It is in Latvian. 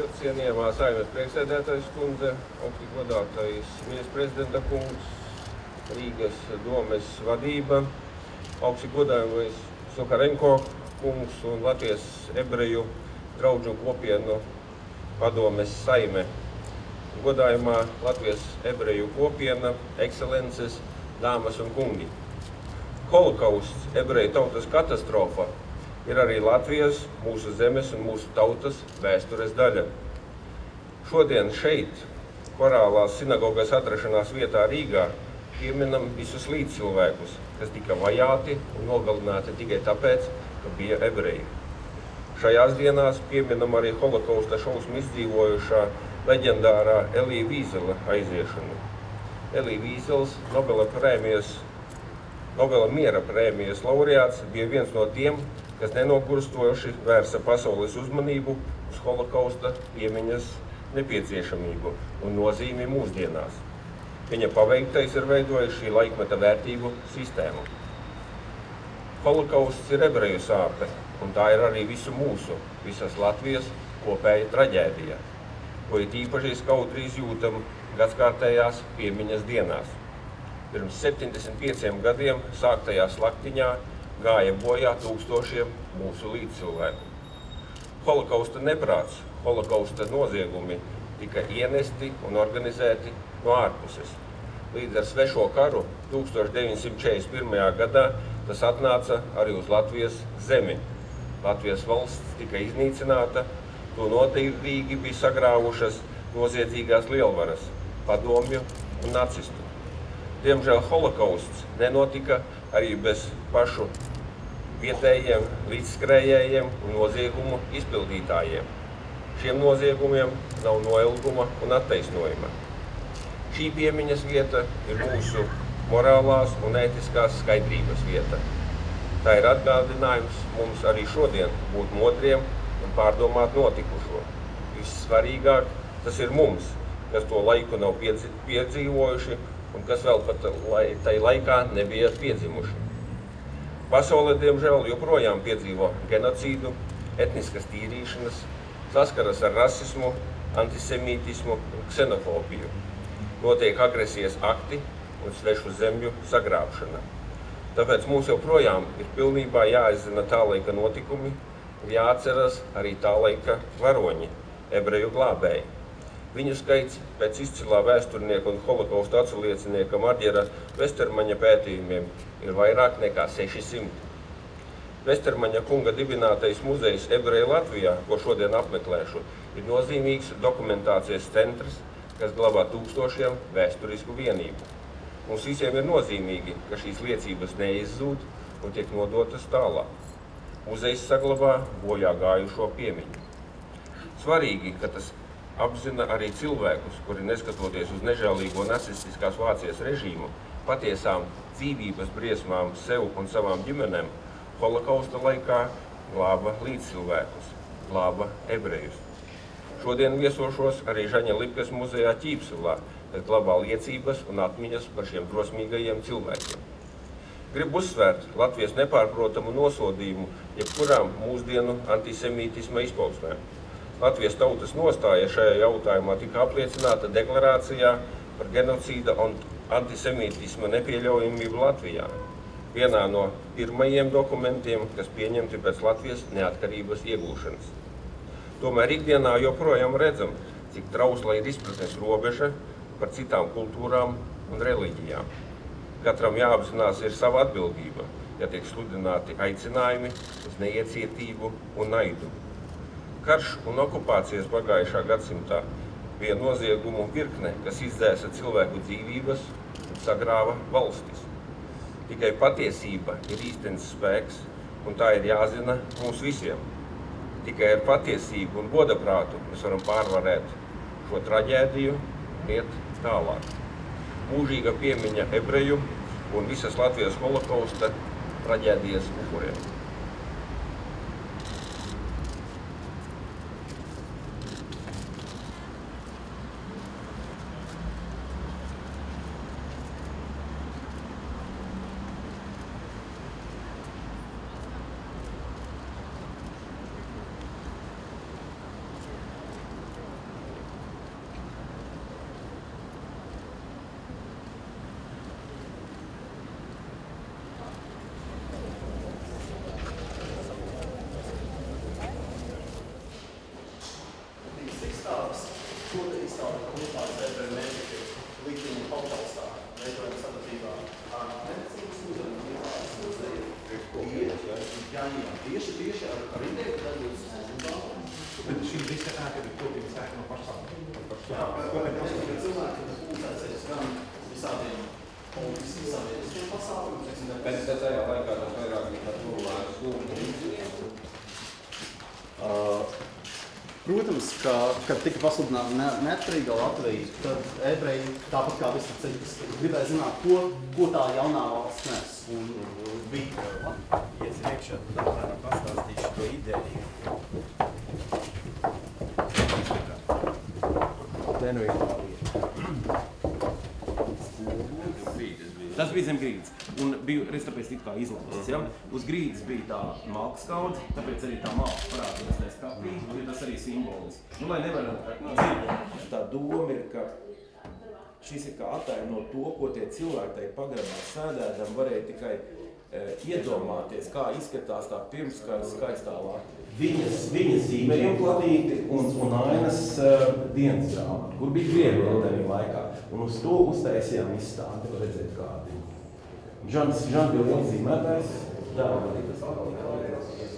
Cienījamā Saeimas priekšsēdētājas kundze, augsti godātais ministra prezidenta kungs, Rīgas domes vadība, augsti godājamais Suharenko kungs un Latvijas ebreju draudžu kopienu padomes Saime. Godājumā Latvijas ebreju kopiena, ekscelences, dāmas un kungi. Holokausts, ebreju tautas katastrofa, ir arī Latvijas, mūsu zemes un mūsu tautas vēstures daļa. Šodien šeit, Korālās sinagogas atrašanās vietā Rīgā, pieminam visus līdzcilvēkus, kas tika vajāti un nogalināti tikai tāpēc, ka bija ebreji. Šajās dienās pieminam arī holokausta šausmu izdzīvojušā leģendārā Elija Vīzela aiziešanu. Elija Vīzels, Nobela miera prēmijas laureāts, bija viens no tiem, kas nenogurstoši vērsa pasaules uzmanību uz holokausta piemiņas nepieciešamību un nozīmi mūsdienās. Viņa paveiktais ir veidojis šī laikmeta vērtību sistēmu. Holokausts ir ebreju sāpe, un tā ir arī visu mūsu, visas Latvijas kopēja traģēdija, ko it īpaši skaudri izjūtam gadskārtējās piemiņas dienās. Pirms 75 gadiem sāktajā slaktiņā gāja bojā tūkstošiem mūsu līdzcilvēku. Holokausta neprāts, holokausta noziegumi tika ienesti un organizēti no ārpuses. Līdz ar svešo karu 1941. gadā tas atnāca arī uz Latvijas zemi. Latvijas valsts tika iznīcināta, to notievīgi bija sagrāvušas noziedzīgās lielvaras, padomju un nacistu. Diemžēl holokausts nenotika arī bez pašu vietējiem līdzskrējējiem un noziegumu izpildītājiem. Šiem noziegumiem nav noilguma un attaisnojuma. Šī piemiņas vieta ir mūsu morālās un ētiskās skaidrības vieta. Tā ir atgādinājums mums arī šodien būt modriem un pārdomāt notikušo. Vissvarīgāk tas ir mums, kas to laiku nav piedzīvojuši un kas vēl pat tai laikā nebija piedzimuši. Pasaule, diemžēl, joprojām piedzīvo genocīdu, etniskas tīrīšanas, saskaras ar rasismu, antisemītismu un ksenofobiju. Notiek agresijas akti un svešu zemju sagrābšana. Tāpēc mums joprojām ir pilnībā jāizzina tā laika notikumi un jāatceras arī tā laika varoņi, ebreju glābēji. Viņu skaits pēc izcilā vēsturnieka un holokausta atsauliecinieka Marģera Vestermaņa pētījumiem ir vairāk nekā 600. Vestermaņa kunga dibinātais muzejs Ebreji Latvijā, ko šodien apmeklēšu, ir nozīmīgs dokumentācijas centrs, kas glabā tūkstošiem vēsturisku vienību. Mums visiem ir nozīmīgi, ka šīs liecības neizzūd un tiek nodotas tālāk. Muzejs saglabā bojā gājušo piemiņu. Svarīgi, ka tas apzina arī cilvēkus, kuri neskatoties uz nežēlīgo nacistiskās Vācijas režīmu, patiesām dzīvības briesmām sev un savām ģimenēm, holokausta laikā glāba līdzcilvēkus, glāba ebrejus. Šodien viesošos arī Žaņa Lipkas muzejā Ķīpselā, kas glabā liecības un atmiņas par šiem drosmīgajiem cilvēkiem. Gribu uzsvērt Latvijas nepārprotamu nosodījumu jebkurām mūsdienu antisemītisma izpausmēm. Latvijas tautas nostāja šajā jautājumā tika apliecināta deklarācijā par genocīda un antisemītisma nepieļaujamību Latvijā, vienā no pirmajiem dokumentiem, kas pieņemti pēc Latvijas neatkarības iegūšanas. Tomēr ikdienā joprojām redzam, cik trausla ir izpratnes robeža par citām kultūrām un reliģijām. Katram jāapzinās ir sava atbildība, ja tiek sludināti aicinājumi uz neiecietību un naidu. Karš un okupācijas pagājušā gadsimtā bija noziegumu virkne, kas izdzēsa cilvēku dzīvības un sagrāva valstis. Tikai patiesība ir īstenis spēks, un tā ir jāzina mums visiem. Tikai ar patiesību un godaprātu mēs varam pārvarēt šo traģēdiju un iet tālāk. Mūžīga piemiņa ebreju un visas Latvijas holokausta traģēdijas upuriem. Jāņem tieši ar ideju, tad jūs bet šī visa tā, ka ir kopīgi spēki no pašām. cilvēki, kas pulcēsies gan visādiem politiskiem sabiedriskiem pasākumiem. Bet tajā laikā tas vairāk ir par cilvēku slūgu. Protams, kad tika pasludināta neatkarīga Latvija, tad ebreji, tāpat kā visi citas, gribēja zināt, ko tā jaunā valsts nes. Un bija iet iekšā, tad apmēram pastāstīšu to ideju. Te nu ir tā lieta. Tas bija zem grīdas, un bija, tāpēc tik kā izlases, ja? Uz grīdas bija tā malkas kaudze, tāpēc arī tā malka parādījās tajā skapī, jo tas arī simboliski. Nu, lai nevaram dzīvot, tā doma ir, ka šis ir kā attēli no to, ko tie cilvēki tai pagrabā sēdēdam varēja tikai iedomāties, kā izskatās tā pirmskara skaistālā. Viņas zīmējumi platīti un ainas dienas grāmatu, kur bija Krievi vēl tajā laikā. Un uz to uztaisījām izstādi, var redzēt kādi. Žans bija liels zīmētājs, dēlam arī tas atkal.